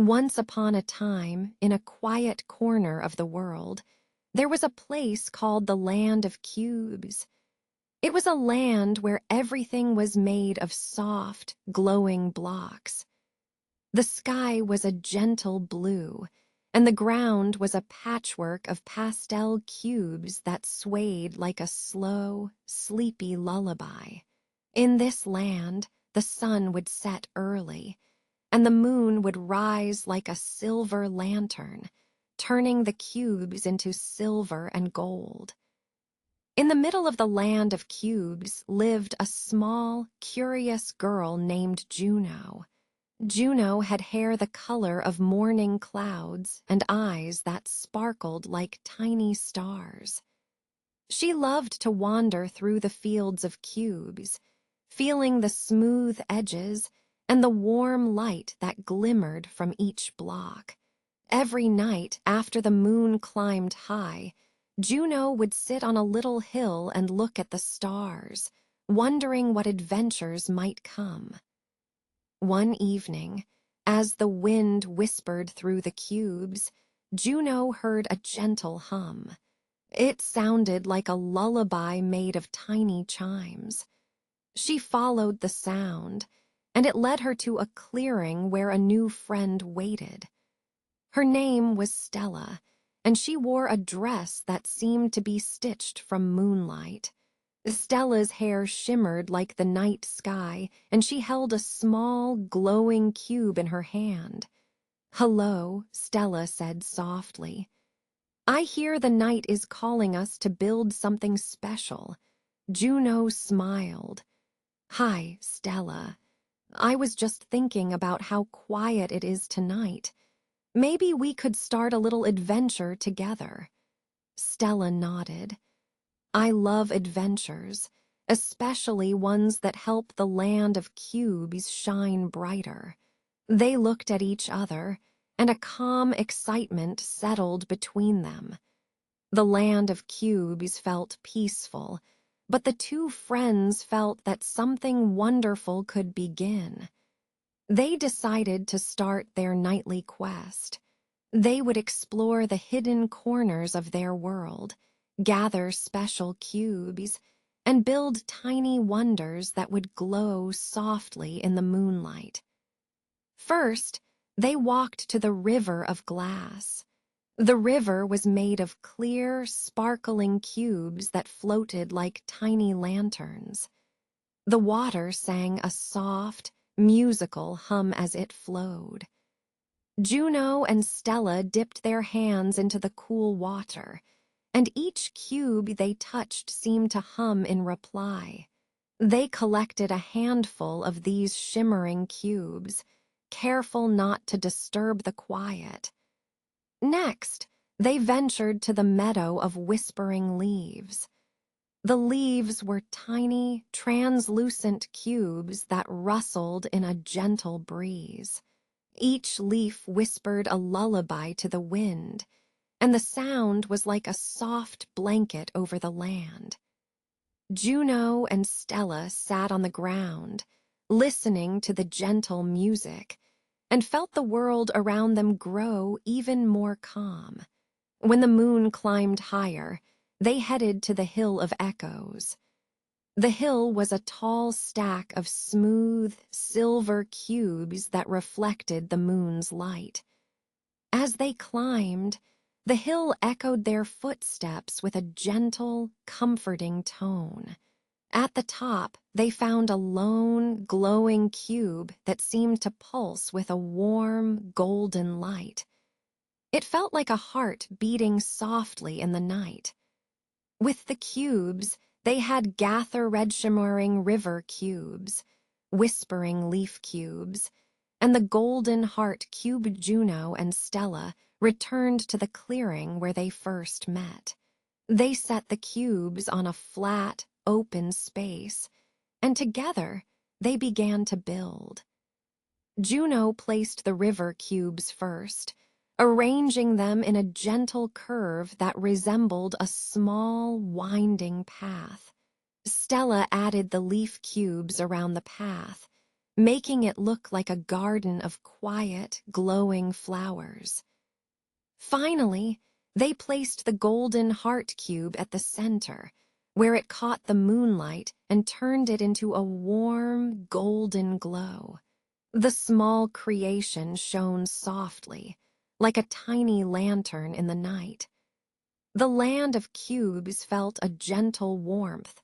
Once upon a time, in a quiet corner of the world, there was a place called the Land of Cubes. It was a land where everything was made of soft, glowing blocks. The sky was a gentle blue, and the ground was a patchwork of pastel cubes that swayed like a slow, sleepy lullaby. In this land, the sun would set early, and the moon would rise like a silver lantern, turning the cubes into silver and gold. In the middle of the land of cubes lived a small, curious girl named Juno. Juno had hair the color of morning clouds and eyes that sparkled like tiny stars. She loved to wander through the fields of cubes, feeling the smooth edges and the warm light that glimmered from each block. Every night after the moon climbed high, Juno would sit on a little hill and look at the stars, wondering what adventures might come. One evening, as the wind whispered through the cubes, Juno heard a gentle hum. It sounded like a lullaby made of tiny chimes. She followed the sound, and it led her to a clearing where a new friend waited. Her name was Stella, and she wore a dress that seemed to be stitched from moonlight. Stella's hair shimmered like the night sky, and she held a small, glowing cube in her hand. "Hello," Stella said softly. "I hear the night is calling us to build something special." Juno smiled. "Hi, Stella. I was just thinking about how quiet it is tonight. Maybe we could start a little adventure together." Stella nodded. "I love adventures, especially ones that help the land of cubes shine brighter." They looked at each other, and a calm excitement settled between them. The land of cubes felt peaceful, but the two friends felt that something wonderful could begin. They decided to start their nightly quest. They would explore the hidden corners of their world, gather special cubes, and build tiny wonders that would glow softly in the moonlight. First, they walked to the river of glass. The river was made of clear, sparkling cubes that floated like tiny lanterns. The water sang a soft, musical hum as it flowed. Juno and Stella dipped their hands into the cool water, and each cube they touched seemed to hum in reply. They collected a handful of these shimmering cubes, careful not to disturb the quiet. Next, they ventured to the meadow of whispering leaves. The leaves were tiny, translucent cubes that rustled in a gentle breeze. Each leaf whispered a lullaby to the wind, and the sound was like a soft blanket over the land. Juno and Stella sat on the ground, listening to the gentle music, and felt the world around them grow even more calm. When the moon climbed higher, they headed to the Hill of Echoes. The hill was a tall stack of smooth, silver cubes that reflected the moon's light. As they climbed, the hill echoed their footsteps with a gentle, comforting tone. At the top, they found a lone, glowing cube that seemed to pulse with a warm, golden light. It felt like a heart beating softly in the night. With the cubes, they had gather red shimmering river cubes, whispering leaf cubes, and the golden heart cube. Juno and Stella returned to the clearing where they first met. They set the cubes on a flat, open space, and together they began to build. Juno placed the river cubes first, arranging them in a gentle curve that resembled a small, winding path. Stella added the leaf cubes around the path, making it look like a garden of quiet, glowing flowers. Finally, they placed the golden heart cube at the center, where it caught the moonlight and turned it into a warm, golden glow. The small creation shone softly, like a tiny lantern in the night. The land of cubes felt a gentle warmth,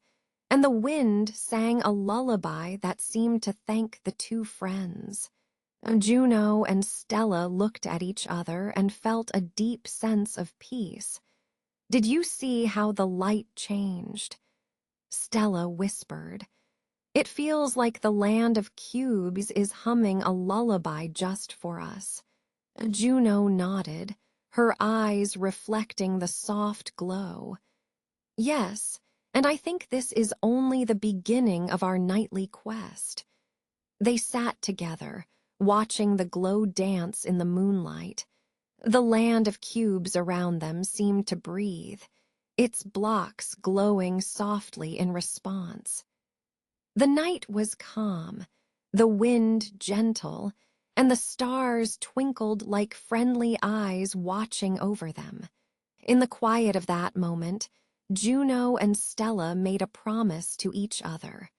and the wind sang a lullaby that seemed to thank the two friends. Juno and Stella looked at each other and felt a deep sense of peace. "Did you see how the light changed?" Stella whispered. "It feels like the land of cubes is humming a lullaby just for us." Juno nodded, her eyes reflecting the soft glow. "Yes, and I think this is only the beginning of our nightly quest." They sat together, watching the glow dance in the moonlight. The land of cubes around them seemed to breathe, its blocks glowing softly in response. The night was calm, the wind gentle, and the stars twinkled like friendly eyes watching over them. In the quiet of that moment, Juno and Stella made a promise to each other.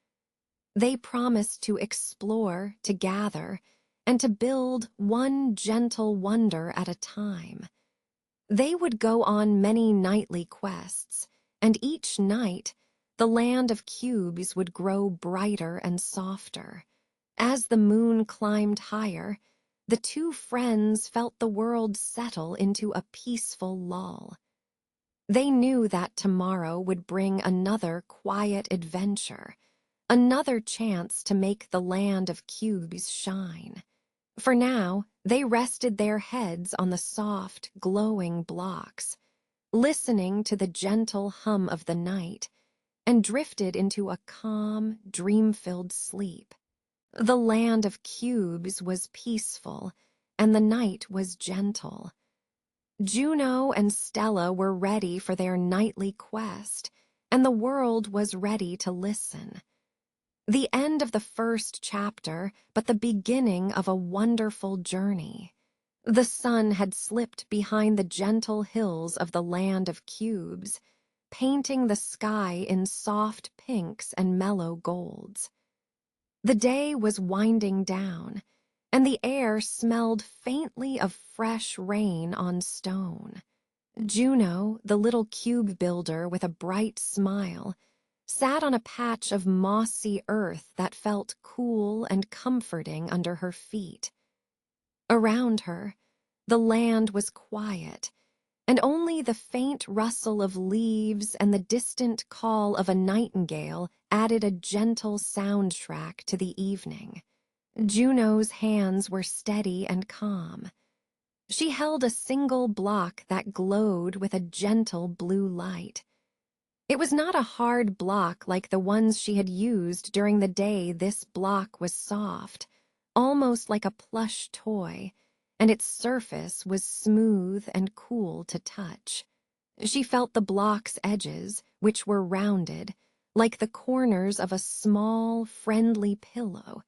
They promised to explore, to gather, and to build one gentle wonder at a time. They would go on many nightly quests, and each night, the land of cubes would grow brighter and softer. As the moon climbed higher, the two friends felt the world settle into a peaceful lull. They knew that tomorrow would bring another quiet adventure, another chance to make the land of cubes shine. For now, they rested their heads on the soft, glowing blocks, listening to the gentle hum of the night, and drifted into a calm, dream-filled sleep. The land of cubes was peaceful, and the night was gentle. Juno and Stella were ready for their nightly quest, and the world was ready to listen. The end of the first chapter, but the beginning of a wonderful journey. The sun had slipped behind the gentle hills of the land of cubes, painting the sky in soft pinks and mellow golds. The day was winding down, and the air smelled faintly of fresh rain on stone. Juno, the little cube builder with a bright smile, sat on a patch of mossy earth that felt cool and comforting under her feet. Around her, the land was quiet, and only the faint rustle of leaves and the distant call of a nightingale added a gentle soundtrack to the evening. Juno's hands were steady and calm. She held a single block that glowed with a gentle blue light. It was not a hard block like the ones she had used during the day. This block was soft, almost like a plush toy, and its surface was smooth and cool to touch. She felt the block's edges, which were rounded, like the corners of a small, friendly pillow.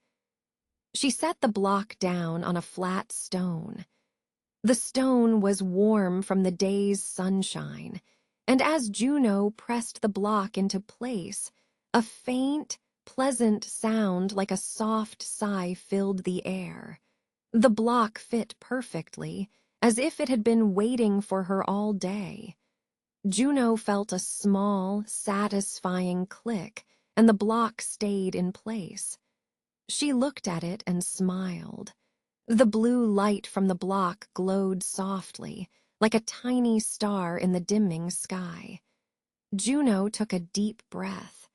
She set the block down on a flat stone. The stone was warm from the day's sunshine, and as Juno pressed the block into place, a faint, pleasant sound like a soft sigh filled the air. The block fit perfectly, as if it had been waiting for her all day. Juno felt a small, satisfying click, and the block stayed in place. She looked at it and smiled. The blue light from the block glowed softly, like a tiny star in the dimming sky. Juno took a deep breath.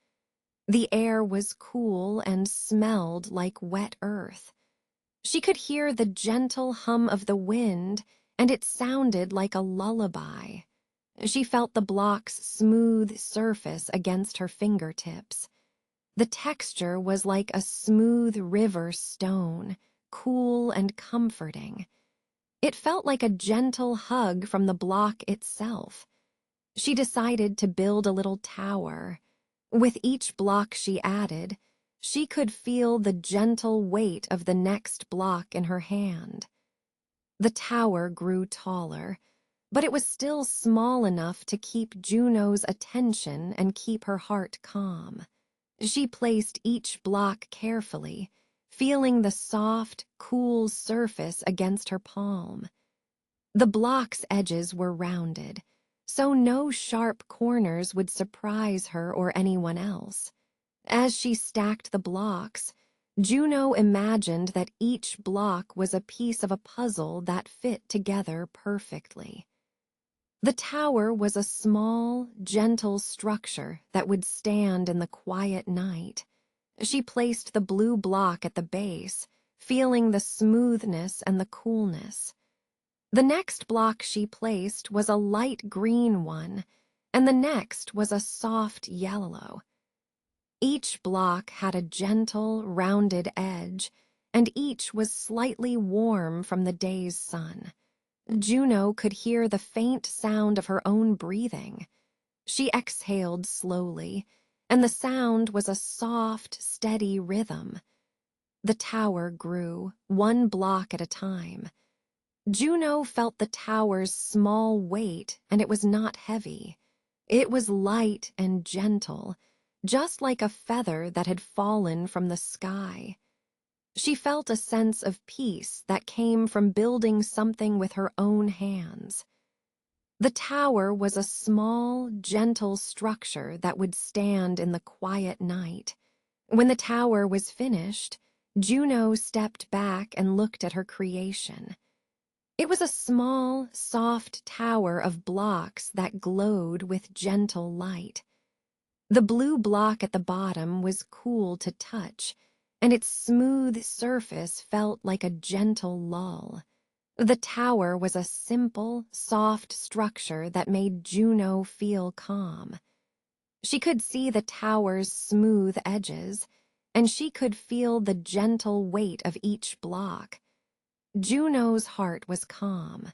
The air was cool and smelled like wet earth. She could hear the gentle hum of the wind, and it sounded like a lullaby. She felt the block's smooth surface against her fingertips. The texture was like a smooth river stone, cool and comforting. It felt like a gentle hug from the block itself. She decided to build a little tower. With each block she added, she could feel the gentle weight of the next block in her hand. The tower grew taller, but it was still small enough to keep Juno's attention and keep her heart calm. She placed each block carefully, feeling the soft, cool surface against her palm. The block's edges were rounded, so no sharp corners would surprise her or anyone else. As she stacked the blocks, Juno imagined that each block was a piece of a puzzle that fit together perfectly. The tower was a small, gentle structure that would stand in the quiet night. She placed the blue block at the base, feeling the smoothness and the coolness. The next block she placed was a light green one, and the next was a soft yellow. Each block had a gentle, rounded edge, and each was slightly warm from the day's sun. Juno could hear the faint sound of her own breathing. She exhaled slowly, and the sound was a soft, steady rhythm. The tower grew, one block at a time. Juno felt the tower's small weight, and it was not heavy. It was light and gentle, just like a feather that had fallen from the sky. She felt a sense of peace that came from building something with her own hands. The tower was a small, gentle structure that would stand in the quiet night. When the tower was finished, Juno stepped back and looked at her creation. It was a small, soft tower of blocks that glowed with gentle light. The blue block at the bottom was cool to touch, and its smooth surface felt like a gentle lull. The tower was a simple, soft structure that made Juno feel calm. She could see the tower's smooth edges, and she could feel the gentle weight of each block. Juno's heart was calm.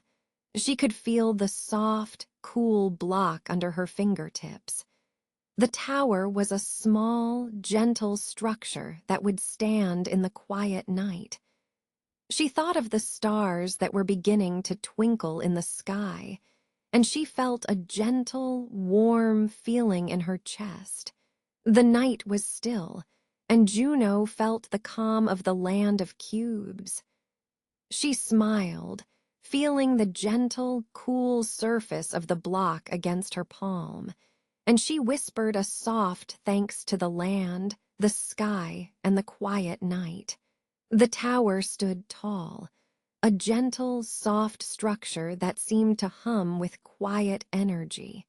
She could feel the soft, cool block under her fingertips. The tower was a small, gentle structure that would stand in the quiet night. She thought of the stars that were beginning to twinkle in the sky, and she felt a gentle, warm feeling in her chest. The night was still, and Juno felt the calm of the land of cubes. She smiled, feeling the gentle, cool surface of the block against her palm, and she whispered a soft thanks to the land, the sky, and the quiet night. The tower stood tall, a gentle, soft structure that seemed to hum with quiet energy.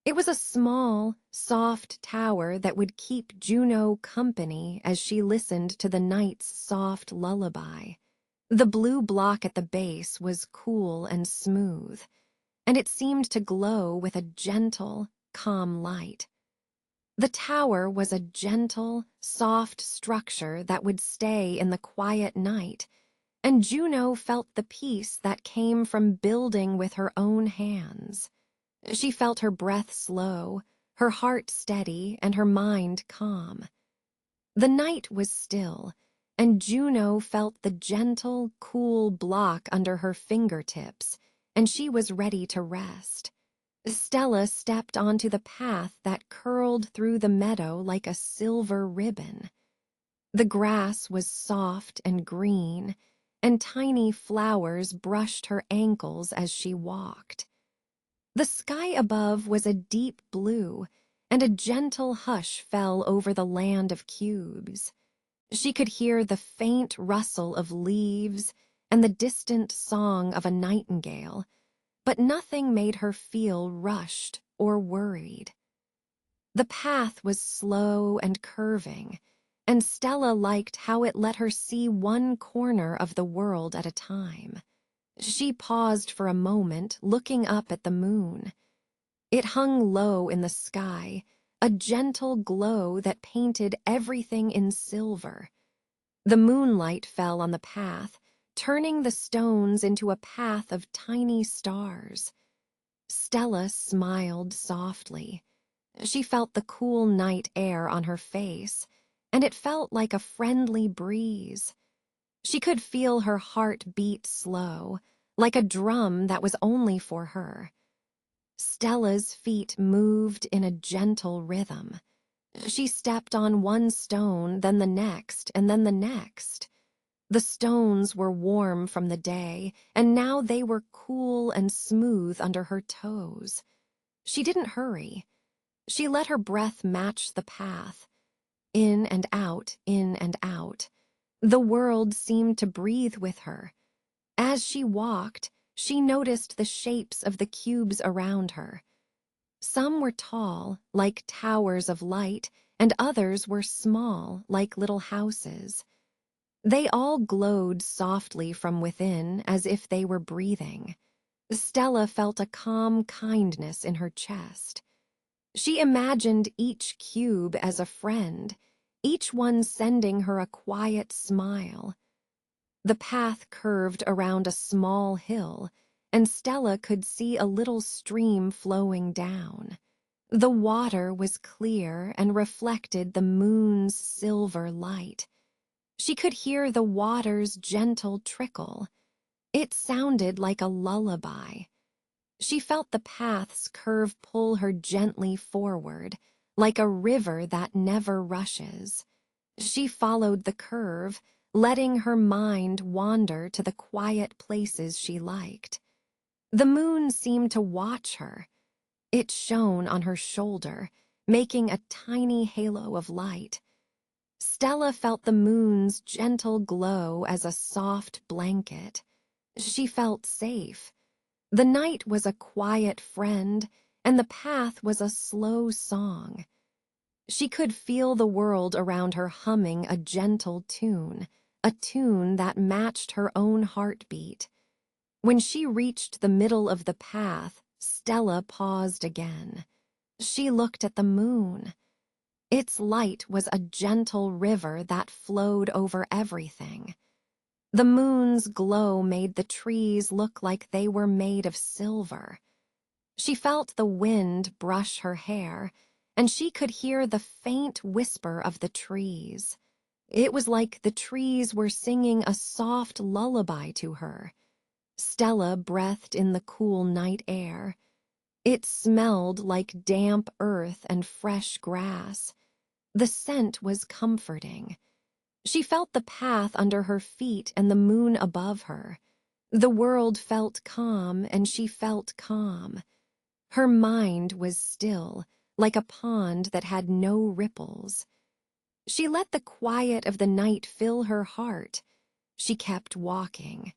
It was a small, soft tower that would keep Juno company as she listened to the night's soft lullaby. The blue block at the base was cool and smooth, and it seemed to glow with a gentle, calm light. The tower was a gentle, soft structure that would stay in the quiet night, and Juno felt the peace that came from building with her own hands. She felt her breath slow, her heart steady, and her mind calm. The night was still, and Juno felt the gentle, cool block under her fingertips, and she was ready to rest. Stella stepped onto the path that curled through the meadow like a silver ribbon. The grass was soft and green, and tiny flowers brushed her ankles as she walked. The sky above was a deep blue, and a gentle hush fell over the land of cubes. She could hear the faint rustle of leaves and the distant song of a nightingale, but nothing made her feel rushed or worried. The path was slow and curving, and Stella liked how it let her see one corner of the world at a time. She paused for a moment, looking up at the moon. It hung low in the sky, a gentle glow that painted everything in silver. The moonlight fell on the path, turning the stones into a path of tiny stars. Stella smiled softly. She felt the cool night air on her face, and it felt like a friendly breeze. She could feel her heart beat slow, like a drum that was only for her. Stella's feet moved in a gentle rhythm. She stepped on one stone, then the next, and then the next. The stones were warm from the day, and now they were cool and smooth under her toes. She didn't hurry. She let her breath match the path. In and out, in and out. The world seemed to breathe with her. As she walked, she noticed the shapes of the cubes around her. Some were tall, like towers of light, and others were small, like little houses. They all glowed softly from within, as if they were breathing. Stella felt a calm kindness in her chest. She imagined each cube as a friend, each one sending her a quiet smile. The path curved around a small hill, and Stella could see a little stream flowing down. The water was clear and reflected the moon's silver light. She could hear the water's gentle trickle. It sounded like a lullaby. She felt the path's curve pull her gently forward, like a river that never rushes. She followed the curve, letting her mind wander to the quiet places she liked. The moon seemed to watch her. It shone on her shoulder, making a tiny halo of light. Stella felt the moon's gentle glow as a soft blanket. She felt safe. The night was a quiet friend, and the path was a slow song. She could feel the world around her humming a gentle tune, a tune that matched her own heartbeat. When she reached the middle of the path, Stella paused again. She looked at the moon. Its light was a gentle river that flowed over everything. The moon's glow made the trees look like they were made of silver. She felt the wind brush her hair, and she could hear the faint whisper of the trees. It was like the trees were singing a soft lullaby to her. Stella breathed in the cool night air. It smelled like damp earth and fresh grass. The scent was comforting. She felt the path under her feet and the moon above her. The world felt calm, and she felt calm. Her mind was still, like a pond that had no ripples. She let the quiet of the night fill her heart. She kept walking.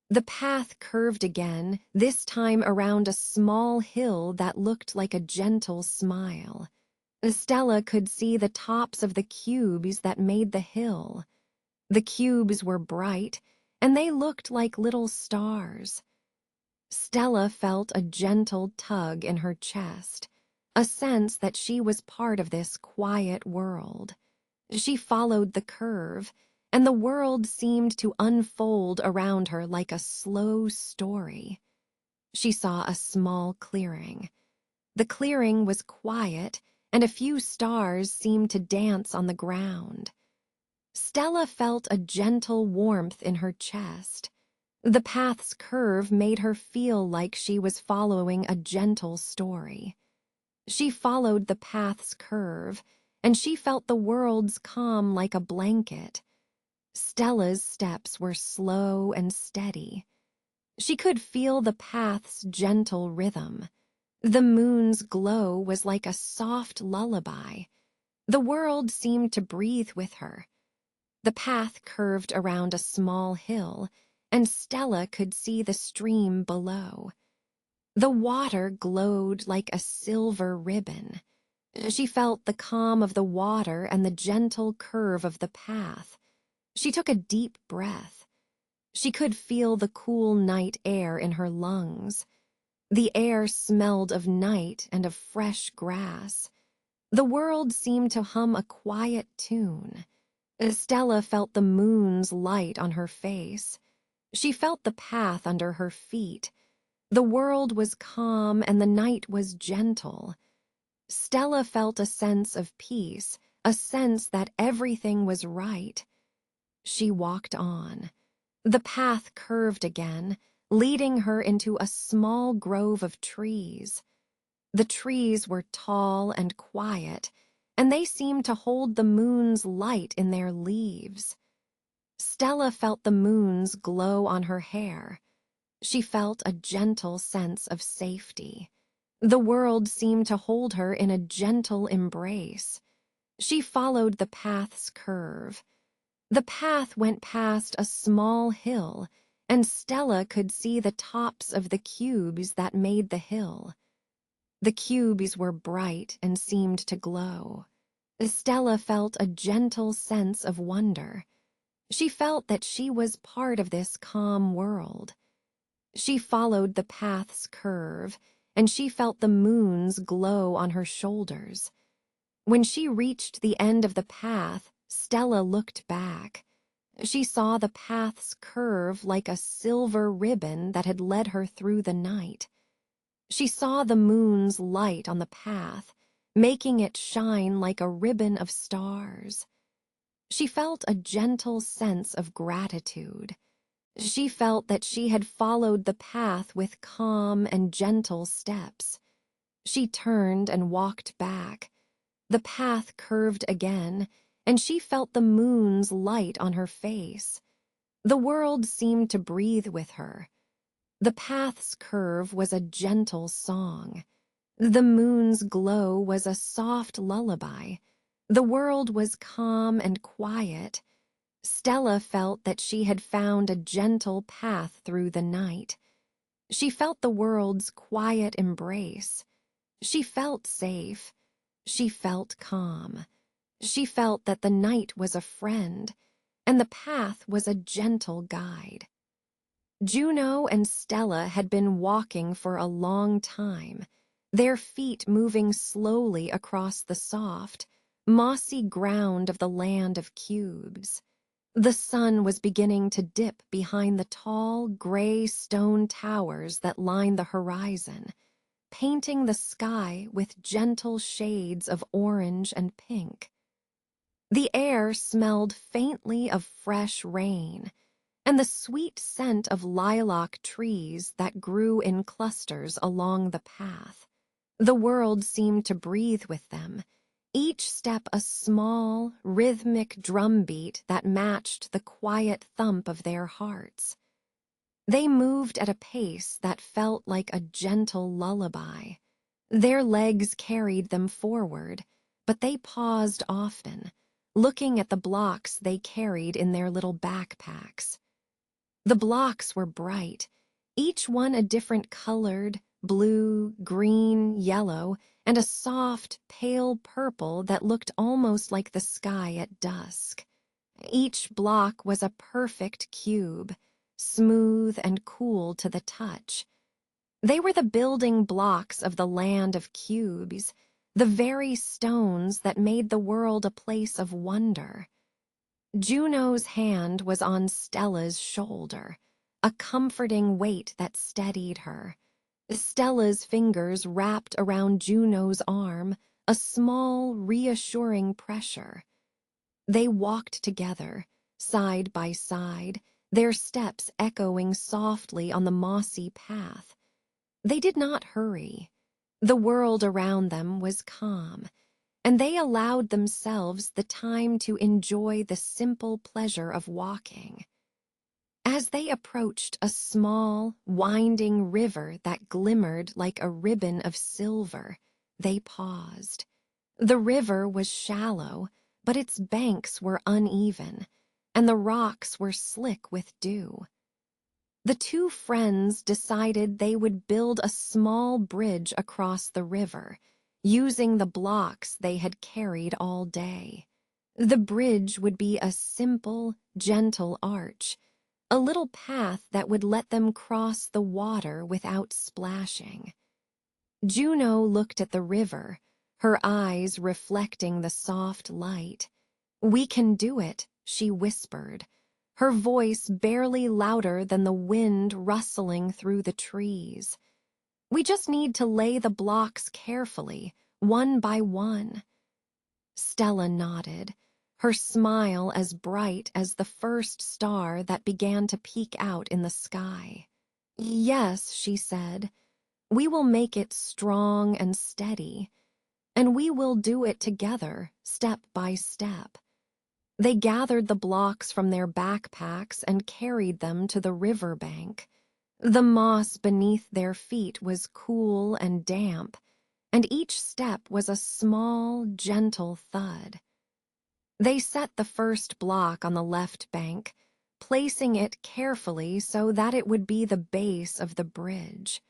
The path curved again, this time around a small hill that looked like a gentle smile. Stella could see the tops of the cubes that made the hill. The cubes were bright, and they looked like little stars. Stella felt a gentle tug in her chest, a sense that she was part of this quiet world. She followed the curve, and the world seemed to unfold around her like a slow story. She saw a small clearing. The clearing was quiet, and a few stars seemed to dance on the ground. Stella felt a gentle warmth in her chest. The path's curve made her feel like she was following a gentle story. She followed the path's curve, and she felt the world's calm like a blanket. Stella's steps were slow and steady. She could feel the path's gentle rhythm. The moon's glow was like a soft lullaby. The world seemed to breathe with her. The path curved around a small hill, and Stella could see the stream below. The water glowed like a silver ribbon. She felt the calm of the water and the gentle curve of the path. She took a deep breath. She could feel the cool night air in her lungs. The air smelled of night and of fresh grass. The world seemed to hum a quiet tune. Stella felt the moon's light on her face. She felt the path under her feet. The world was calm and the night was gentle. Stella felt a sense of peace, a sense that everything was right. She walked on. The path curved again, leading her into a small grove of trees. The trees were tall and quiet, and they seemed to hold the moon's light in their leaves. Stella felt the moon's glow on her hair. She felt a gentle sense of safety. The world seemed to hold her in a gentle embrace. She followed the path's curve. The path went past a small hill, and Stella could see the tops of the cubes that made the hill. The cubes were bright and seemed to glow. Stella felt a gentle sense of wonder. She felt that she was part of this calm world. She followed the path's curve, and she felt the moon's glow on her shoulders. When she reached the end of the path, Stella looked back. She saw the path's curve like a silver ribbon that had led her through the night. She saw the moon's light on the path, making it shine like a ribbon of stars. She felt a gentle sense of gratitude. She felt that she had followed the path with calm and gentle steps. She turned and walked back. The path curved again, and she felt the moon's light on her face. The world seemed to breathe with her. The path's curve was a gentle song. The moon's glow was a soft lullaby. The world was calm and quiet. Stella felt that she had found a gentle path through the night. She felt the world's quiet embrace. She felt safe. She felt calm. She felt that the night was a friend, and the path was a gentle guide. Juno and Stella had been walking for a long time, their feet moving slowly across the soft, mossy ground of the land of cubes. The sun was beginning to dip behind the tall, gray stone towers that lined the horizon, painting the sky with gentle shades of orange and pink. The air smelled faintly of fresh rain, and the sweet scent of lilac trees that grew in clusters along the path. The world seemed to breathe with them, each step a small, rhythmic drumbeat that matched the quiet thump of their hearts. They moved at a pace that felt like a gentle lullaby. Their legs carried them forward, but they paused often, looking at the blocks they carried in their little backpacks. The blocks were bright, each one a different colored, blue, green, yellow, and a soft, pale purple that looked almost like the sky at dusk. Each block was a perfect cube, smooth and cool to the touch. They were the building blocks of the land of cubes, the very stones that made the world a place of wonder. Juno's hand was on Stella's shoulder, a comforting weight that steadied her. Stella's fingers wrapped around Juno's arm, a small, reassuring pressure. They walked together, side by side, their steps echoing softly on the mossy path. They did not hurry. The world around them was calm, and they allowed themselves the time to enjoy the simple pleasure of walking. As they approached a small, winding river that glimmered like a ribbon of silver, they paused. The river was shallow, but its banks were uneven, and the rocks were slick with dew. The two friends decided they would build a small bridge across the river, using the blocks they had carried all day. The bridge would be a simple, gentle arch, a little path that would let them cross the water without splashing. Juno looked at the river, her eyes reflecting the soft light. "We can do it," she whispered, her voice barely louder than the wind rustling through the trees. "We just need to lay the blocks carefully, one by one." Stella nodded, her smile as bright as the first star that began to peek out in the sky. "Yes," she said, "we will make it strong and steady, and we will do it together, step by step." They gathered the blocks from their backpacks and carried them to the river bank. The moss beneath their feet was cool and damp, and each step was a small, gentle thud. They set the first block on the left bank, placing it carefully so that it would be the base of the bridge.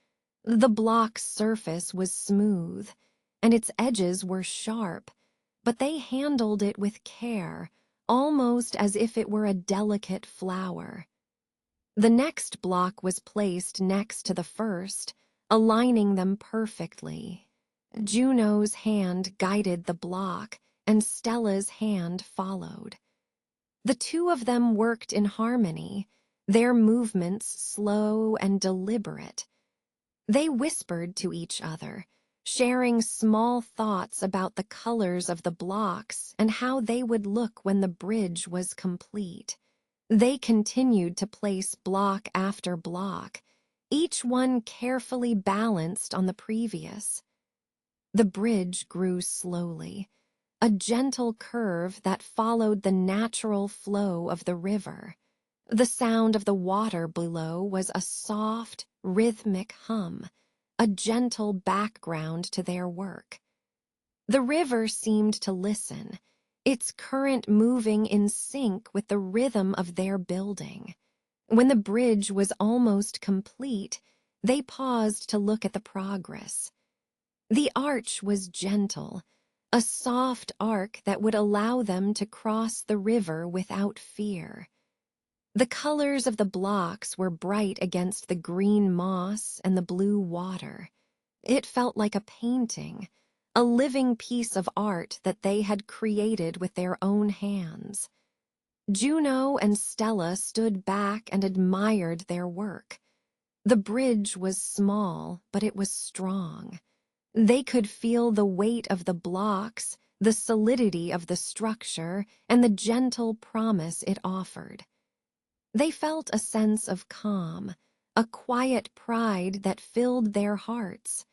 The block's surface was smooth, and its edges were sharp, but they handled it with care, almost as if it were a delicate flower. The next block was placed next to the first, aligning them perfectly. Juno's hand guided the block, and Stella's hand followed. The two of them worked in harmony, their movements slow and deliberate. They whispered to each other, sharing small thoughts about the colors of the blocks and how they would look when the bridge was complete. They continued to place block after block, each one carefully balanced on the previous. The bridge grew slowly, a gentle curve that followed the natural flow of the river. The sound of the water below was a soft, rhythmic hum, a gentle background to their work. The river seemed to listen, its current moving in sync with the rhythm of their building. When the bridge was almost complete, they paused to look at the progress. The arch was gentle, a soft arc that would allow them to cross the river without fear. The colors of the blocks were bright against the green moss and the blue water. It felt like a painting, a living piece of art that they had created with their own hands. Juno and Stella stood back and admired their work. The bridge was small, but it was strong. They could feel the weight of the blocks, the solidity of the structure, and the gentle promise it offered. They felt a sense of calm, a quiet pride that filled their hearts.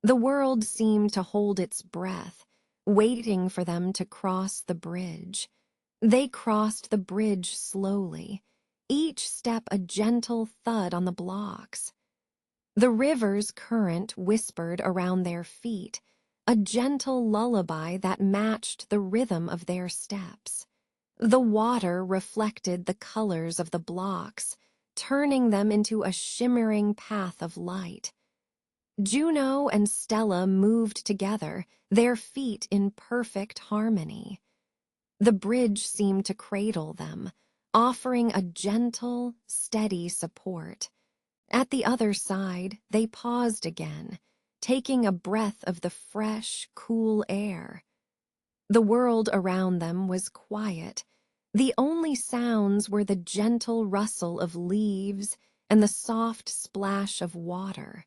The world seemed to hold its breath, waiting for them to cross the bridge. They crossed the bridge slowly, each step a gentle thud on the blocks. The river's current whispered around their feet, a gentle lullaby that matched the rhythm of their steps. The water reflected the colors of the blocks, turning them into a shimmering path of light. Juno and Stella moved together, their feet in perfect harmony. The bridge seemed to cradle them, offering a gentle, steady support. At the other side, they paused again, taking a breath of the fresh, cool air. The world around them was quiet. The only sounds were the gentle rustle of leaves and the soft splash of water.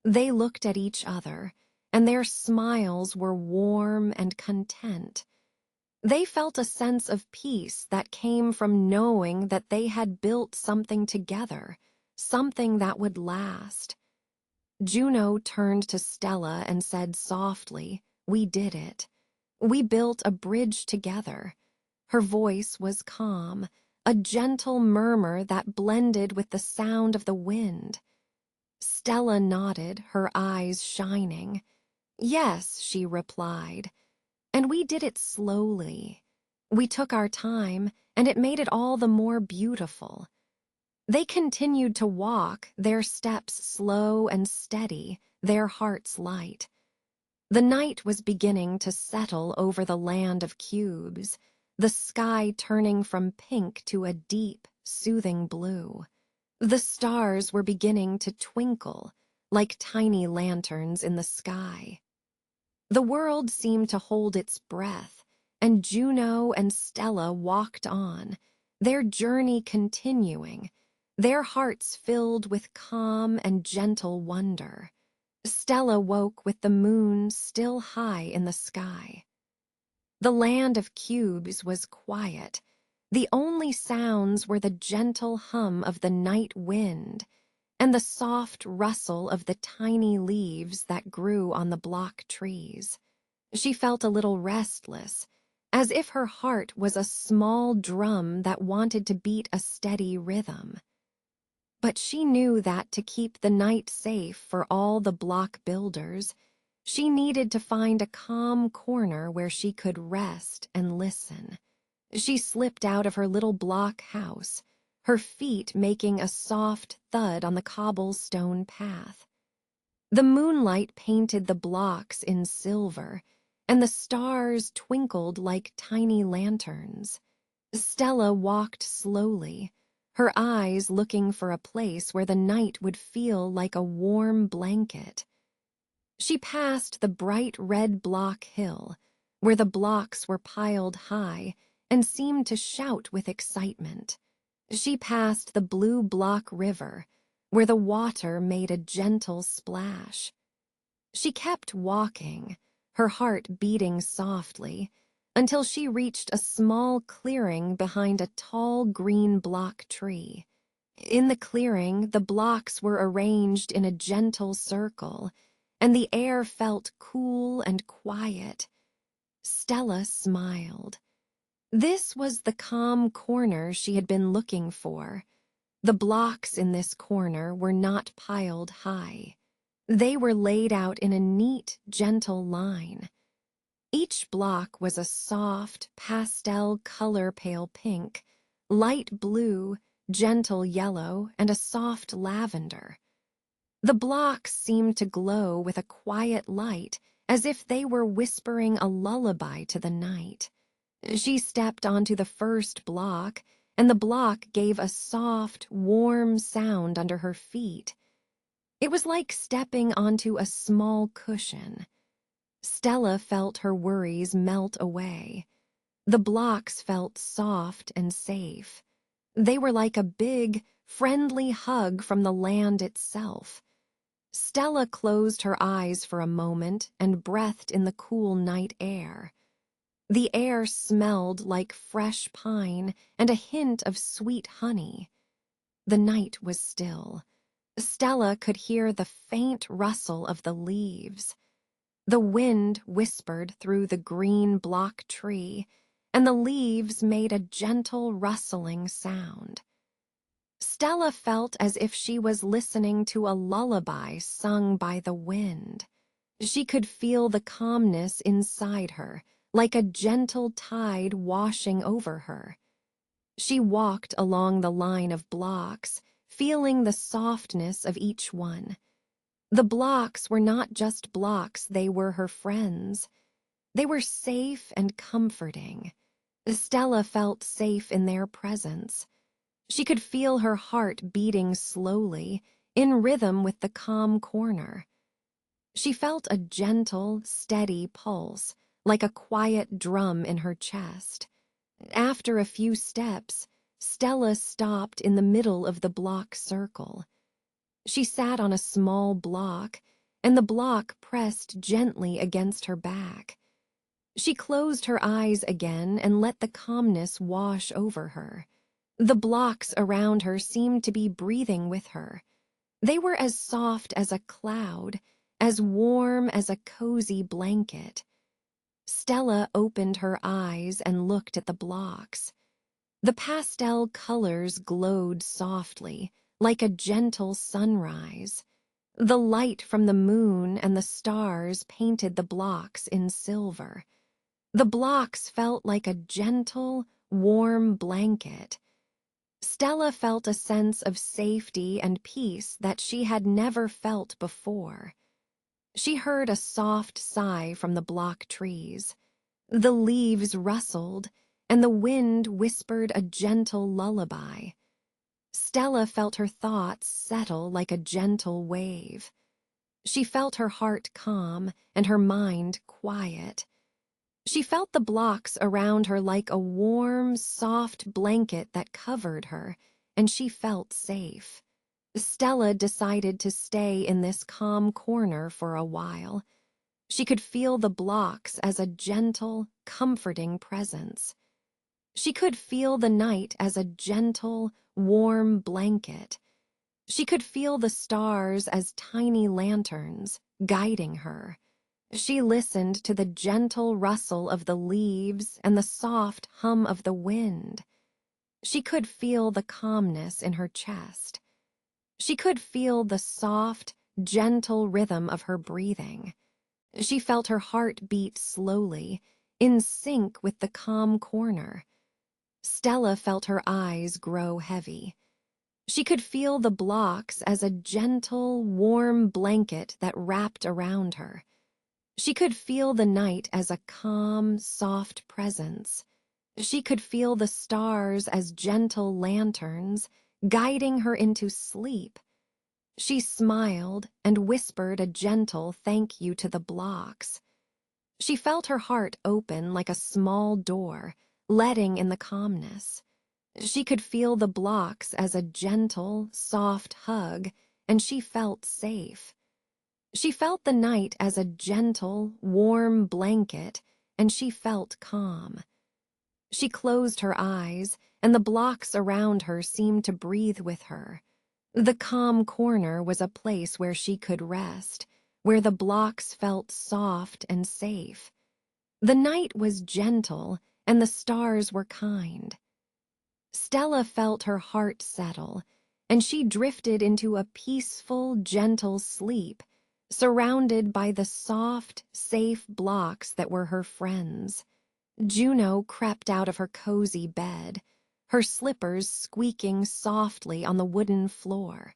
They looked at each other, and their smiles were warm and content. They felt a sense of peace that came from knowing that they had built something together, something that would last. Juno turned to Stella and said softly, "We did it. We built a bridge together." Her voice was calm, a gentle murmur that blended with the sound of the wind. Stella nodded, her eyes shining. "Yes," she replied, "and we did it slowly. We took our time, and it made it all the more beautiful." They continued to walk, their steps slow and steady, their hearts light. The night was beginning to settle over the land of cubes, the sky turning from pink to a deep, soothing blue. The stars were beginning to twinkle, like tiny lanterns in the sky. The world seemed to hold its breath, and Juno and Stella walked on, their journey continuing, their hearts filled with calm and gentle wonder. Stella woke with the moon still high in the sky. The land of cubes was quiet. The only sounds were the gentle hum of the night wind and the soft rustle of the tiny leaves that grew on the block trees. She felt a little restless, as if her heart was a small drum that wanted to beat a steady rhythm. But she knew that to keep the night safe for all the block builders, she needed to find a calm corner where she could rest and listen. She slipped out of her little block house, her feet making a soft thud on the cobblestone path. The moonlight painted the blocks in silver, and the stars twinkled like tiny lanterns. Stella walked slowly, her eyes looking for a place where the night would feel like a warm blanket. She passed the bright red block hill, where the blocks were piled high and seemed to shout with excitement. She passed the blue block river, where the water made a gentle splash. She kept walking, her heart beating softly, until she reached a small clearing behind a tall green block tree. In the clearing, the blocks were arranged in a gentle circle, and the air felt cool and quiet. Stella smiled. This was the calm corner she had been looking for. The blocks in this corner were not piled high. They were laid out in a neat, gentle line. Each block was a soft, pastel color, pale pink, light blue, gentle yellow, and a soft lavender. The blocks seemed to glow with a quiet light, as if they were whispering a lullaby to the night. She stepped onto the first block, and the block gave a soft, warm sound under her feet. It was like stepping onto a small cushion. Stella felt her worries melt away. The blocks felt soft and safe. They were like a big, friendly hug from the land itself. Stella closed her eyes for a moment and breathed in the cool night air. The air smelled like fresh pine and a hint of sweet honey. The night was still. Stella could hear the faint rustle of the leaves. The wind whispered through the green block tree, and the leaves made a gentle rustling sound. Stella felt as if she was listening to a lullaby sung by the wind. She could feel the calmness inside her, like a gentle tide washing over her. She walked along the line of blocks, feeling the softness of each one. The blocks were not just blocks, they were her friends. They were safe and comforting. Stella felt safe in their presence. She could feel her heart beating slowly, in rhythm with the calm corner. She felt a gentle, steady pulse, like a quiet drum in her chest. After a few steps, Stella stopped in the middle of the block circle. She sat on a small block, and the block pressed gently against her back. She closed her eyes again and let the calmness wash over her. The blocks around her seemed to be breathing with her. They were as soft as a cloud, as warm as a cozy blanket. Stella opened her eyes and looked at the blocks. The pastel colors glowed softly, like a gentle sunrise. The light from the moon and the stars painted the blocks in silver. The blocks felt like a gentle, warm blanket. Stella felt a sense of safety and peace that she had never felt before. She heard a soft sigh from the block trees. The leaves rustled, and the wind whispered a gentle lullaby. Stella felt her thoughts settle like a gentle wave. She felt her heart calm and her mind quiet. She felt the blocks around her like a warm, soft blanket that covered her, and she felt safe. Stella decided to stay in this calm corner for a while. She could feel the blocks as a gentle, comforting presence. She could feel the night as a gentle, warm blanket. She could feel the stars as tiny lanterns, guiding her. She listened to the gentle rustle of the leaves and the soft hum of the wind. She could feel the calmness in her chest. She could feel the soft, gentle rhythm of her breathing. She felt her heart beat slowly, in sync with the calm corner. Stella felt her eyes grow heavy. She could feel the blocks as a gentle, warm blanket that wrapped around her. She could feel the night as a calm, soft presence. She could feel the stars as gentle lanterns, guiding her into sleep. She smiled and whispered a gentle thank you to the blocks. She felt her heart open like a small door, letting in the calmness. She could feel the blocks as a gentle, soft hug, and she felt safe. She felt the night as a gentle, warm blanket, and she felt calm. She closed her eyes, and the blocks around her seemed to breathe with her. The calm corner was a place where she could rest, where the blocks felt soft and safe. The night was gentle, and the stars were kind. Stella felt her heart settle, and she drifted into a peaceful, gentle sleep, surrounded by the soft, safe blocks that were her friends. Juno crept out of her cozy bed, her slippers squeaking softly on the wooden floor.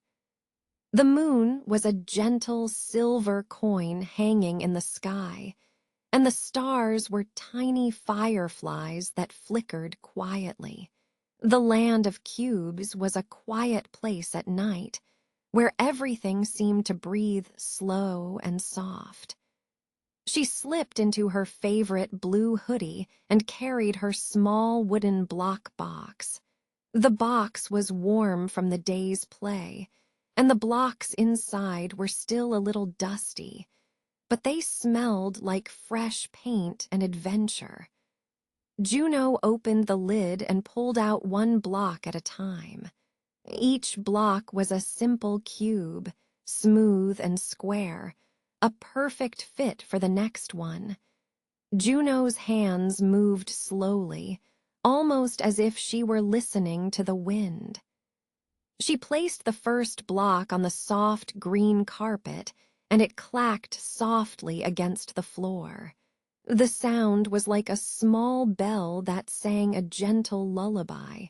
The moon was a gentle silver coin hanging in the sky, and the stars were tiny fireflies that flickered quietly. The land of cubes was a quiet place at night, where everything seemed to breathe slow and soft. She slipped into her favorite blue hoodie and carried her small wooden block box. The box was warm from the day's play, and the blocks inside were still a little dusty, but they smelled like fresh paint and adventure. Juno opened the lid and pulled out one block at a time. Each block was a simple cube, smooth and square, a perfect fit for the next one. Juno's hands moved slowly, almost as if she were listening to the wind. She placed the first block on the soft green carpet, and it clacked softly against the floor. The sound was like a small bell that sang a gentle lullaby.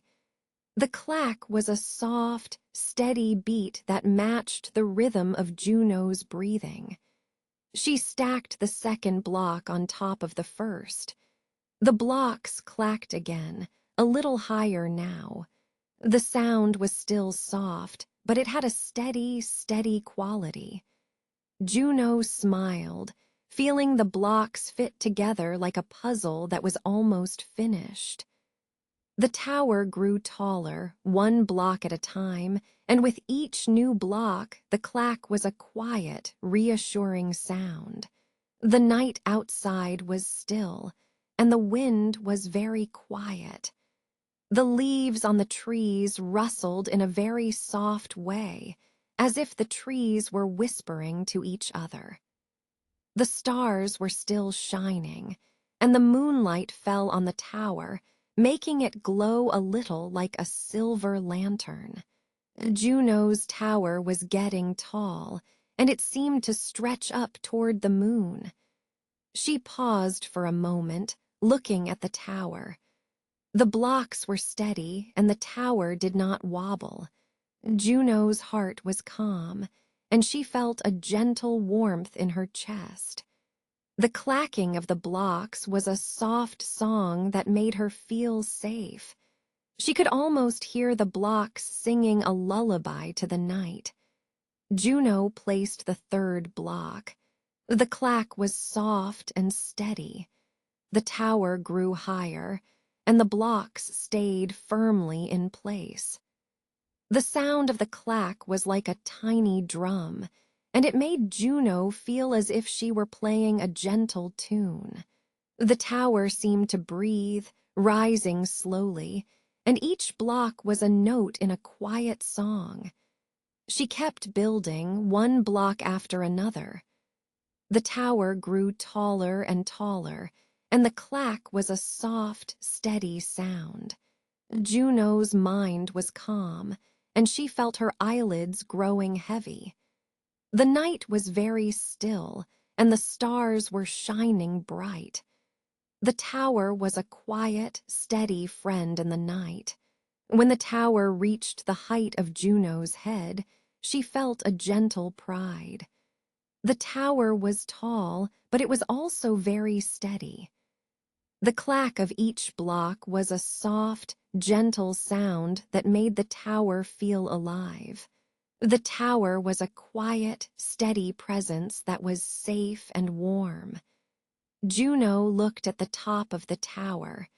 The clack was a soft, steady beat that matched the rhythm of Juno's breathing. She stacked the second block on top of the first. The blocks clacked again, a little higher now. The sound was still soft, but it had a steady, steady quality. Juno smiled, feeling the blocks fit together like a puzzle that was almost finished. The tower grew taller, one block at a time, and with each new block, the clack was a quiet, reassuring sound. The night outside was still, and the wind was very quiet. The leaves on the trees rustled in a very soft way, as if the trees were whispering to each other. The stars were still shining, and the moonlight fell on the tower, making it glow a little like a silver lantern. Juno's tower was getting tall, and it seemed to stretch up toward the moon. She paused for a moment, looking at the tower. The blocks were steady, and the tower did not wobble. Juno's heart was calm, and she felt a gentle warmth in her chest. The clacking of the blocks was a soft song that made her feel safe. She could almost hear the blocks singing a lullaby to the night. Juno placed the third block. The clack was soft and steady. The tower grew higher, and the blocks stayed firmly in place. The sound of the clack was like a tiny drum, and it made Juno feel as if she were playing a gentle tune. The tower seemed to breathe, rising slowly, and each block was a note in a quiet song. She kept building, one block after another. The tower grew taller and taller, and the clack was a soft, steady sound. Juno's mind was calm, and she felt her eyelids growing heavy. The night was very still, and the stars were shining bright. The tower was a quiet, steady friend in the night. When the tower reached the height of Juno's head, she felt a gentle pride. The tower was tall, but it was also very steady. The clack of each block was a soft, gentle sound that made the tower feel alive. The tower was a quiet, steady presence that was safe and warm. Juno looked at the top of the tower.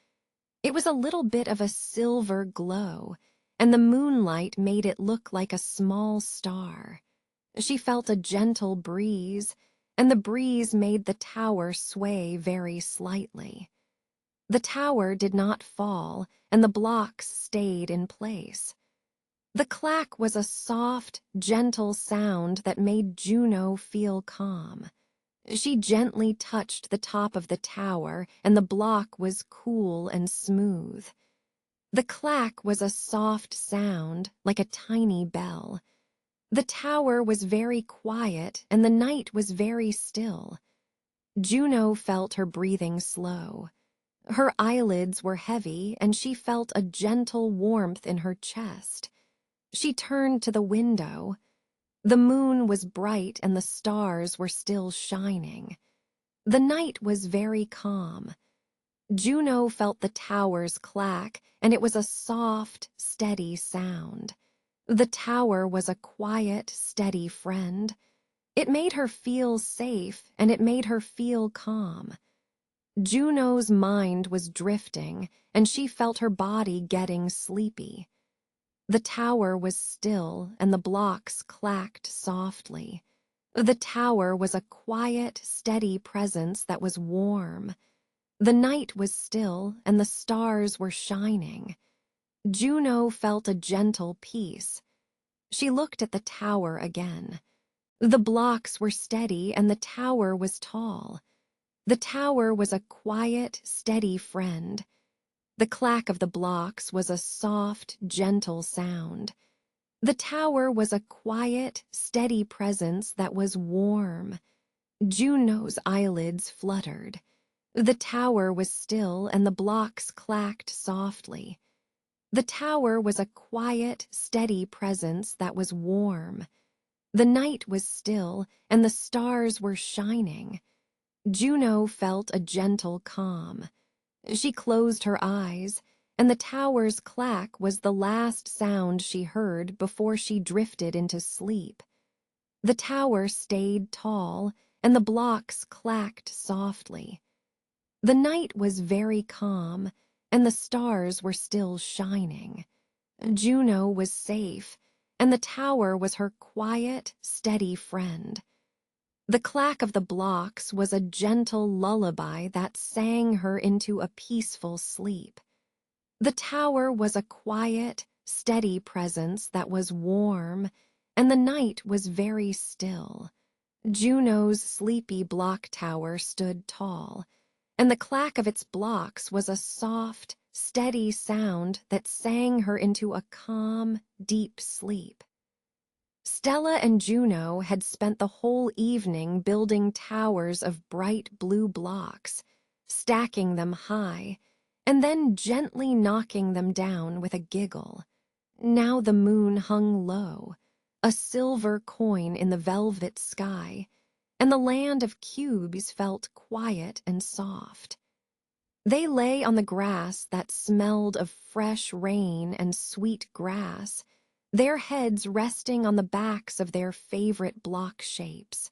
It was a little bit of a silver glow, and the moonlight made it look like a small star. She felt a gentle breeze, and the breeze made the tower sway very slightly. The tower did not fall, and the blocks stayed in place. The clack was a soft, gentle sound that made Juno feel calm. She gently touched the top of the tower, and the block was cool and smooth. The clack was a soft sound, like a tiny bell. The tower was very quiet, and the night was very still. Juno felt her breathing slow. Her eyelids were heavy, and she felt a gentle warmth in her chest. She turned to the window. The moon was bright, and the stars were still shining. The night was very calm. Juno felt the tower's clack, and it was a soft, steady sound. The tower was a quiet, steady friend. It made her feel safe, and it made her feel calm. Juno's mind was drifting, and she felt her body getting sleepy. The tower was still, and the blocks clacked softly. The tower was a quiet, steady presence that was warm. The night was still, and the stars were shining. Juno felt a gentle peace. She looked at the tower again. The blocks were steady, and the tower was tall. The tower was a quiet, steady friend. The clack of the blocks was a soft, gentle sound. The tower was a quiet, steady presence that was warm. Juno's eyelids fluttered. The tower was still, and the blocks clacked softly. The tower was a quiet, steady presence that was warm. The night was still, and the stars were shining. Juno felt a gentle calm. She closed her eyes, and the tower's clack was the last sound she heard before she drifted into sleep. The tower stayed tall, and the blocks clacked softly. The night was very calm, and the stars were still shining. Juno was safe, and the tower was her quiet, steady friend. The clack of the blocks was a gentle lullaby that sang her into a peaceful sleep. The tower was a quiet, steady presence that was warm, and the night was very still. Juno's sleepy block tower stood tall, and the clack of its blocks was a soft, steady sound that sang her into a calm, deep sleep. Stella and Juno had spent the whole evening building towers of bright blue blocks, stacking them high, and then gently knocking them down with a giggle. Now the moon hung low, a silver coin in the velvet sky, and the land of cubes felt quiet and soft. They lay on the grass that smelled of fresh rain and sweet grass, their heads resting on the backs of their favorite block shapes.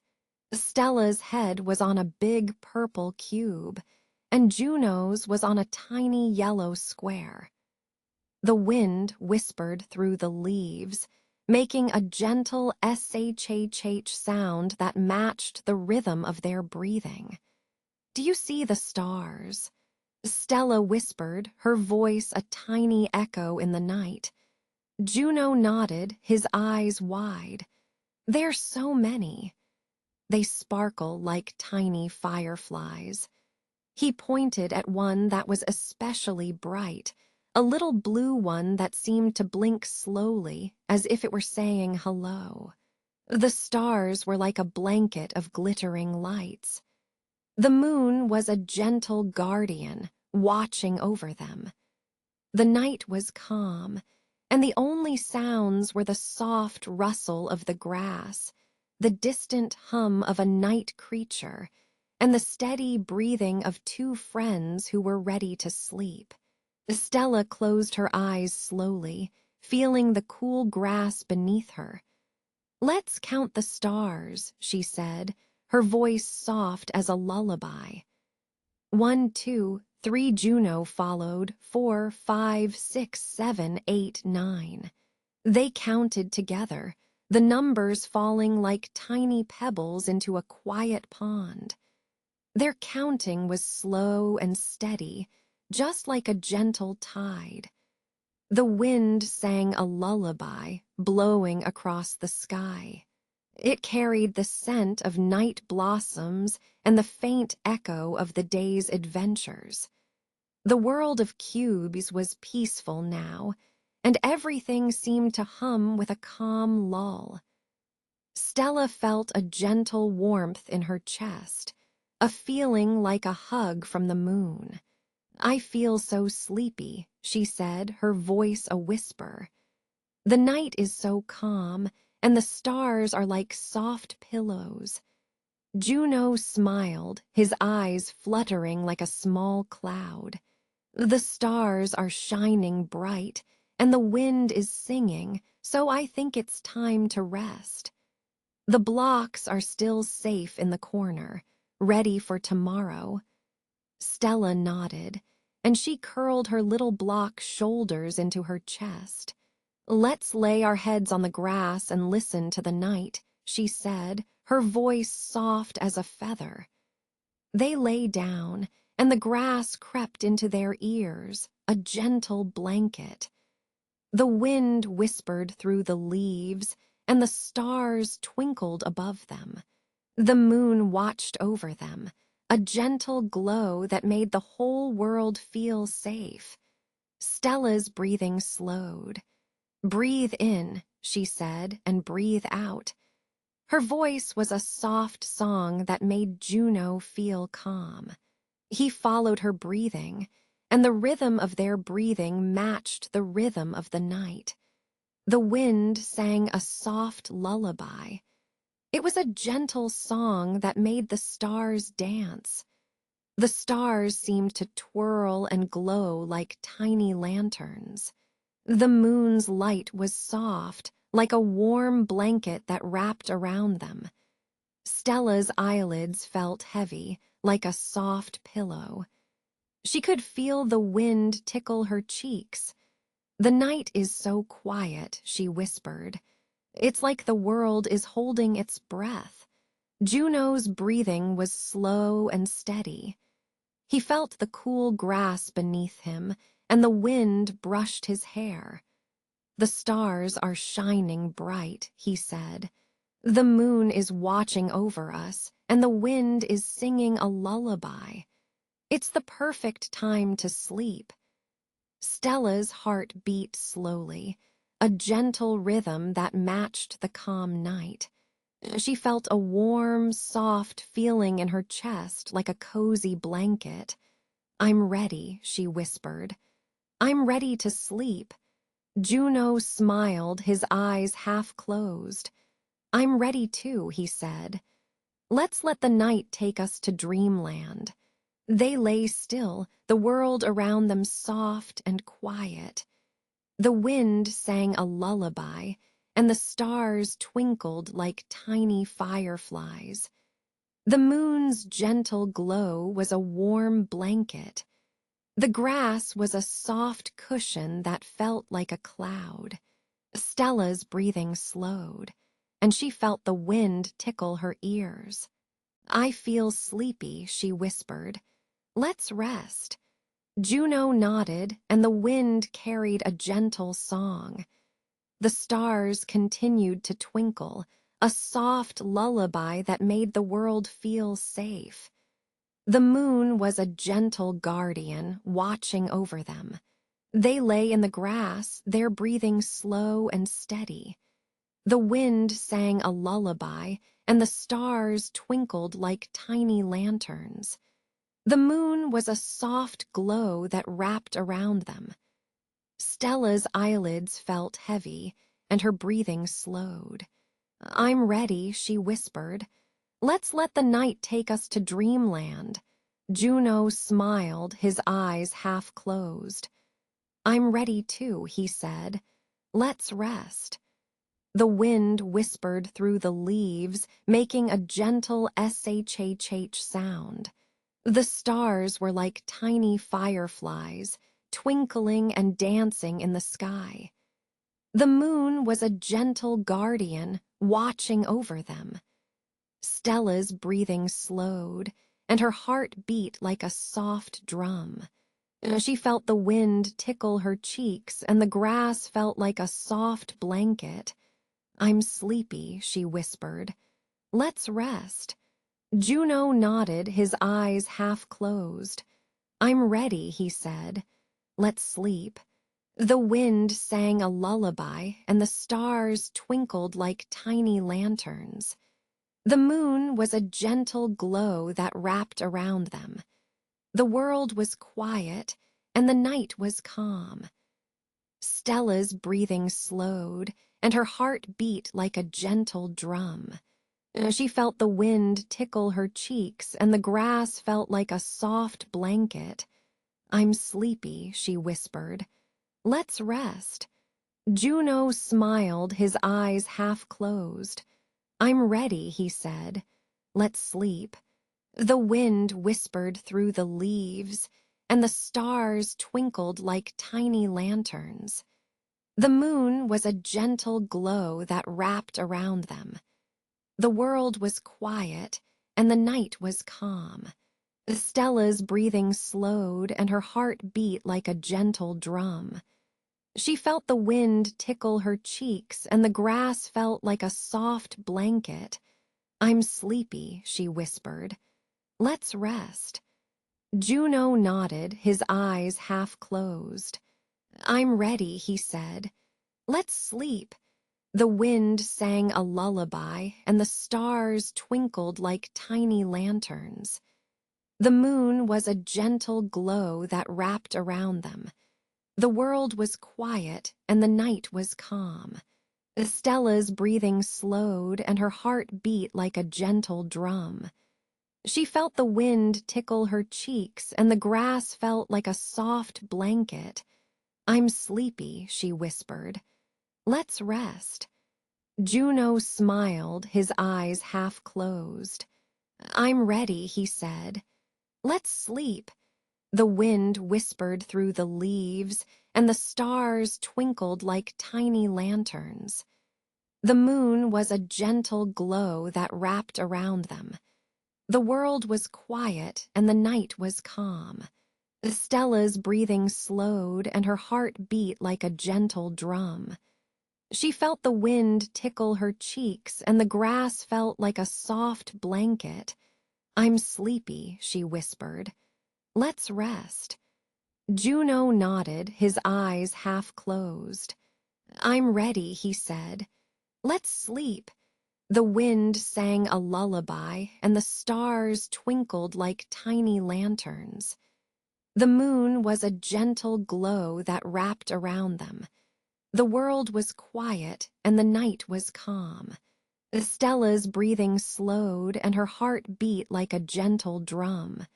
Stella's head was on a big purple cube, and Juno's was on a tiny yellow square. The wind whispered through the leaves, making a gentle shh sound that matched the rhythm of their breathing. "Do you see the stars?" Stella whispered, her voice a tiny echo in the night. Juno nodded, his eyes wide. "There's so many. They sparkle like tiny fireflies." He pointed at one that was especially bright, a little blue one that seemed to blink slowly, as if it were saying hello. The stars were like a blanket of glittering lights. The moon was a gentle guardian, watching over them. The night was calm, and the only sounds were the soft rustle of the grass, the distant hum of a night creature, and the steady breathing of two friends who were ready to sleep. Stella closed her eyes slowly, feeling the cool grass beneath her. "Let's count the stars," she said, her voice soft as a lullaby. 1, 2, 3, Juno followed, 4, 5, 6, 7, 8, 9. They counted together, the numbers falling like tiny pebbles into a quiet pond. Their counting was slow and steady, just like a gentle tide. The wind sang a lullaby, blowing across the sky. It carried the scent of night blossoms and the faint echo of the day's adventures. The world of cubes was peaceful now, and everything seemed to hum with a calm lull. Stella felt a gentle warmth in her chest, a feeling like a hug from the moon. "I feel so sleepy," she said, her voice a whisper. "The night is so calm, and the stars are like soft pillows." Juno smiled, his eyes fluttering like a small cloud. "The stars are shining bright, and the wind is singing, so I think it's time to rest. The blocks are still safe in the corner, ready for tomorrow." Stella nodded, and she curled her little block shoulders into her chest. "Let's lay our heads on the grass and listen to the night," she said, her voice soft as a feather. They lay down, and the grass crept into their ears, a gentle blanket. The wind whispered through the leaves, and the stars twinkled above them. The moon watched over them, a gentle glow that made the whole world feel safe. Stella's breathing slowed. "Breathe in," she said, "and breathe out." Her voice was a soft song that made Juno feel calm. He followed her breathing, and the rhythm of their breathing matched the rhythm of the night. The wind sang a soft lullaby. It was a gentle song that made the stars dance. The stars seemed to twirl and glow like tiny lanterns. The moon's light was soft, like a warm blanket that wrapped around them. Stella's eyelids felt heavy, like a soft pillow. She could feel the wind tickle her cheeks. "The night is so quiet," she whispered. "It's like the world is holding its breath." Juno's breathing was slow and steady. He felt the cool grass beneath him, and the wind brushed his hair. "The stars are shining bright," he said. "The moon is watching over us, and the wind is singing a lullaby. It's the perfect time to sleep." Stella's heart beat slowly, a gentle rhythm that matched the calm night. She felt a warm, soft feeling in her chest like a cozy blanket. "I'm ready," she whispered. "I'm ready to sleep." Juno smiled, his eyes half closed. "I'm ready too," he said. "Let's let the night take us to dreamland." They lay still, the world around them soft and quiet. The wind sang a lullaby, and the stars twinkled like tiny fireflies. The moon's gentle glow was a warm blanket. The grass was a soft cushion that felt like a cloud. Stella's breathing slowed, and she felt the wind tickle her ears. "I feel sleepy," she whispered. "Let's rest." Juno nodded, and the wind carried a gentle song. The stars continued to twinkle, a soft lullaby that made the world feel safe. The moon was a gentle guardian, watching over them. They lay in the grass, their breathing slow and steady. The wind sang a lullaby, and the stars twinkled like tiny lanterns. The moon was a soft glow that wrapped around them. Stella's eyelids felt heavy, and her breathing slowed. "I'm ready," she whispered. "Let's let the night take us to dreamland." Juno smiled, his eyes half closed. "I'm ready too," he said. "Let's rest." The wind whispered through the leaves, making a gentle shhh sound. The stars were like tiny fireflies, twinkling and dancing in the sky. The moon was a gentle guardian, watching over them. Stella's breathing slowed, and her heart beat like a soft drum. She felt the wind tickle her cheeks, and the grass felt like a soft blanket. "I'm sleepy," she whispered. "Let's rest." Juno nodded, his eyes half closed. "I'm ready," he said. "Let's sleep." The wind sang a lullaby, and the stars twinkled like tiny lanterns. The moon was a gentle glow that wrapped around them. The world was quiet, and the night was calm. Stella's breathing slowed, and her heart beat like a gentle drum. She felt the wind tickle her cheeks, and the grass felt like a soft blanket. "I'm sleepy," she whispered. "Let's rest." Juno smiled, his eyes half closed. "I'm ready," he said. "Let's sleep." The wind whispered through the leaves, and the stars twinkled like tiny lanterns. The moon was a gentle glow that wrapped around them. The world was quiet, and the night was calm. Stella's breathing slowed, and her heart beat like a gentle drum. She felt the wind tickle her cheeks, and the grass felt like a soft blanket. "I'm sleepy," she whispered. "Let's rest." Juno nodded, his eyes half closed. "I'm ready," he said. "Let's sleep." The wind sang a lullaby, and the stars twinkled like tiny lanterns. The moon was a gentle glow that wrapped around them. The world was quiet, and the night was calm. Stella's breathing slowed, and her heart beat like a gentle drum. She felt the wind tickle her cheeks, and the grass felt like a soft blanket. "I'm sleepy," she whispered. "Let's rest." Juno smiled, his eyes half closed. "I'm ready," he said. "Let's sleep." The wind whispered through the leaves, and the stars twinkled like tiny lanterns. The moon was a gentle glow that wrapped around them. The world was quiet, and the night was calm. Stella's breathing slowed, and her heart beat like a gentle drum. She felt the wind tickle her cheeks, and the grass felt like a soft blanket. "I'm sleepy," she whispered. "Let's rest." Juno nodded, his eyes half closed. "I'm ready," he said. "Let's sleep." The wind sang a lullaby, and the stars twinkled like tiny lanterns. The moon was a gentle glow that wrapped around them. The world was quiet, and the night was calm. Stella's breathing slowed, and her heart beat like a gentle drum.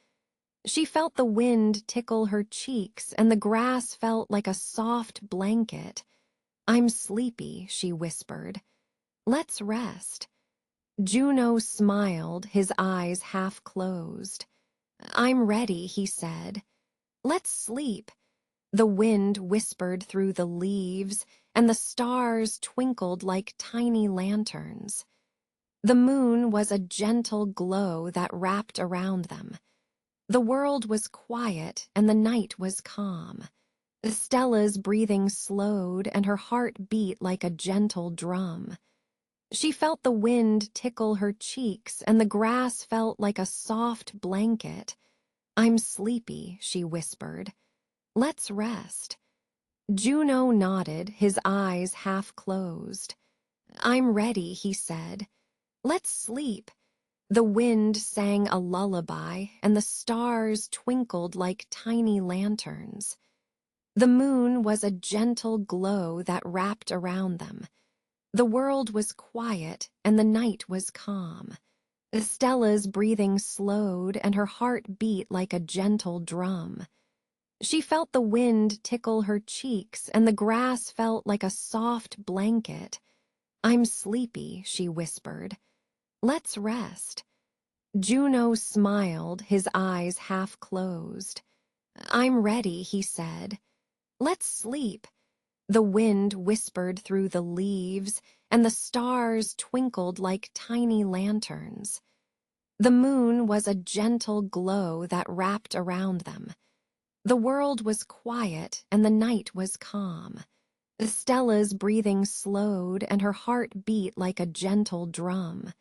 She felt the wind tickle her cheeks, and the grass felt like a soft blanket. "I'm sleepy," she whispered. "Let's rest." Juno smiled, his eyes half closed. "I'm ready," he said. "Let's sleep." The wind whispered through the leaves, and the stars twinkled like tiny lanterns. The moon was a gentle glow that wrapped around them. The world was quiet and the night was calm. Stella's breathing slowed and her heart beat like a gentle drum. She felt the wind tickle her cheeks and the grass felt like a soft blanket. "I'm sleepy," she whispered. "Let's rest." Juno nodded, his eyes half closed. "I'm ready," he said. "Let's sleep." The wind sang a lullaby, and the stars twinkled like tiny lanterns. The moon was a gentle glow that wrapped around them. The world was quiet, and the night was calm. Stella's breathing slowed, and her heart beat like a gentle drum. She felt the wind tickle her cheeks, and the grass felt like a soft blanket. "I'm sleepy," she whispered. "Let's rest." Juno smiled, his eyes half closed. "I'm ready," he said. "Let's sleep." The wind whispered through the leaves, and the stars twinkled like tiny lanterns. The moon was a gentle glow that wrapped around them. The world was quiet, and the night was calm. Stella's breathing slowed, and her heart beat like a gentle drum.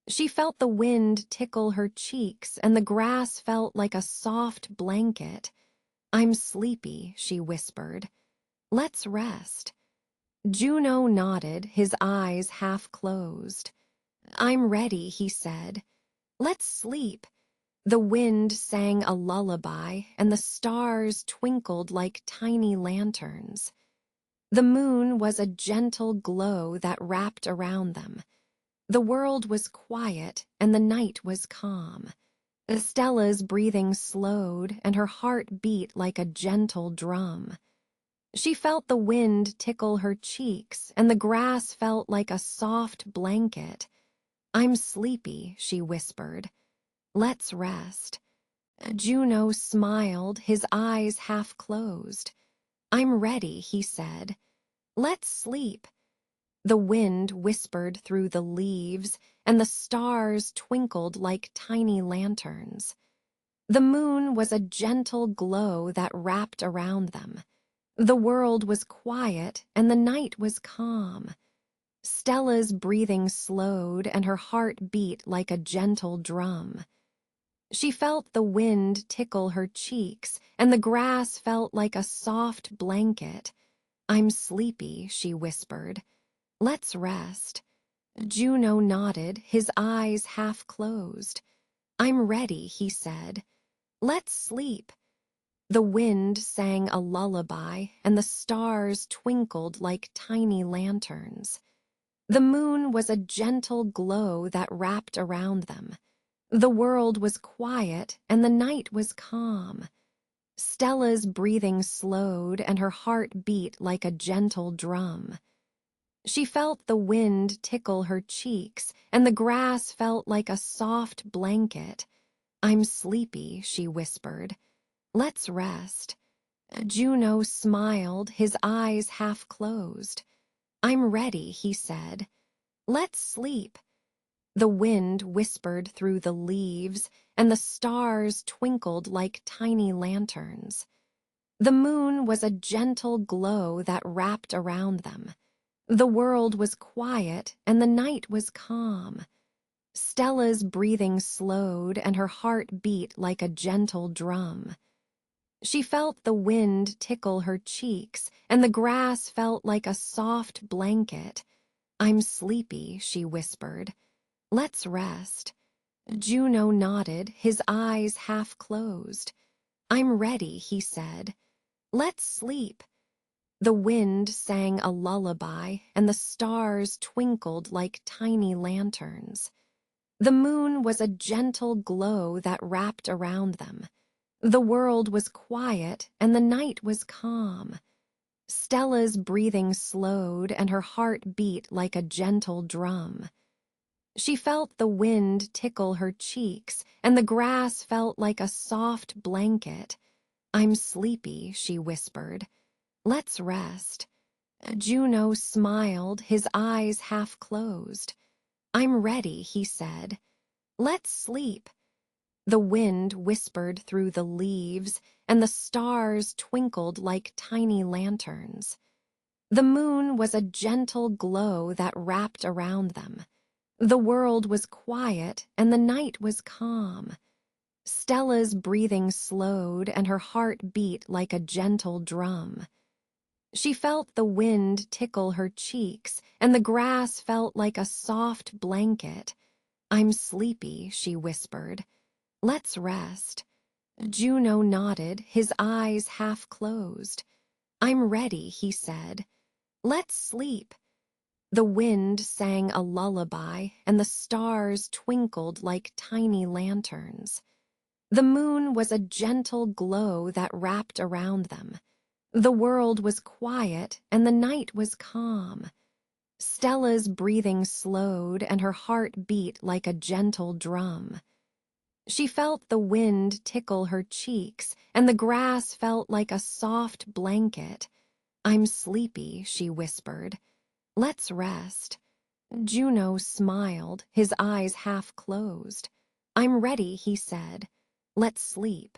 She felt the wind tickle her cheeks, and the grass felt like a soft blanket. "I'm sleepy," she whispered. "Let's rest." Juno nodded, his eyes half closed. "I'm ready," he said. "Let's sleep." The wind sang a lullaby, and the stars twinkled like tiny lanterns. The moon was a gentle glow that wrapped around them. The world was quiet, and the night was calm. Stella's breathing slowed, and her heart beat like a gentle drum. She felt the wind tickle her cheeks, and the grass felt like a soft blanket. "I'm sleepy," she whispered. "Let's rest." Juno smiled, his eyes half closed. "I'm ready," he said. "Let's sleep." The wind whispered through the leaves, and the stars twinkled like tiny lanterns. The moon was a gentle glow that wrapped around them. The world was quiet, and the night was calm. Stella's breathing slowed, and her heart beat like a gentle drum. She felt the wind tickle her cheeks, and the grass felt like a soft blanket. "I'm sleepy," she whispered. "Let's rest." Juno nodded, his eyes half closed. "I'm ready," he said. "Let's sleep." The wind sang a lullaby, and the stars twinkled like tiny lanterns. The moon was a gentle glow that wrapped around them. The world was quiet, and the night was calm. Stella's breathing slowed, and her heart beat like a gentle drum. She felt the wind tickle her cheeks, and the grass felt like a soft blanket. "I'm sleepy," she whispered. "Let's rest." Juno smiled, his eyes half closed. "I'm ready," he said. "Let's sleep." The wind whispered through the leaves, and the stars twinkled like tiny lanterns. The moon was a gentle glow that wrapped around them. The world was quiet, and the night was calm. Stella's breathing slowed, and her heart beat like a gentle drum. She felt the wind tickle her cheeks, and the grass felt like a soft blanket. "I'm sleepy," she whispered. "Let's rest." Juno nodded, his eyes half closed. "I'm ready," he said. "Let's sleep." The wind sang a lullaby, and the stars twinkled like tiny lanterns. The moon was a gentle glow that wrapped around them. The world was quiet, and the night was calm. Stella's breathing slowed, and her heart beat like a gentle drum. She felt the wind tickle her cheeks, and the grass felt like a soft blanket. "I'm sleepy," she whispered. "Let's rest." Juno smiled, his eyes half closed. "I'm ready," he said. "Let's sleep." The wind whispered through the leaves, and the stars twinkled like tiny lanterns. The moon was a gentle glow that wrapped around them. The world was quiet, and the night was calm. Stella's breathing slowed, and her heart beat like a gentle drum. She felt the wind tickle her cheeks, and the grass felt like a soft blanket. "I'm sleepy," she whispered. "Let's rest." Juno nodded, his eyes half closed. "I'm ready," he said. "Let's sleep." The wind sang a lullaby, and the stars twinkled like tiny lanterns. The moon was a gentle glow that wrapped around them. The world was quiet, and the night was calm. Stella's breathing slowed, and her heart beat like a gentle drum. She felt the wind tickle her cheeks, and the grass felt like a soft blanket. "I'm sleepy," she whispered. "Let's rest." Juno smiled, his eyes half closed. "I'm ready," he said. "Let's sleep."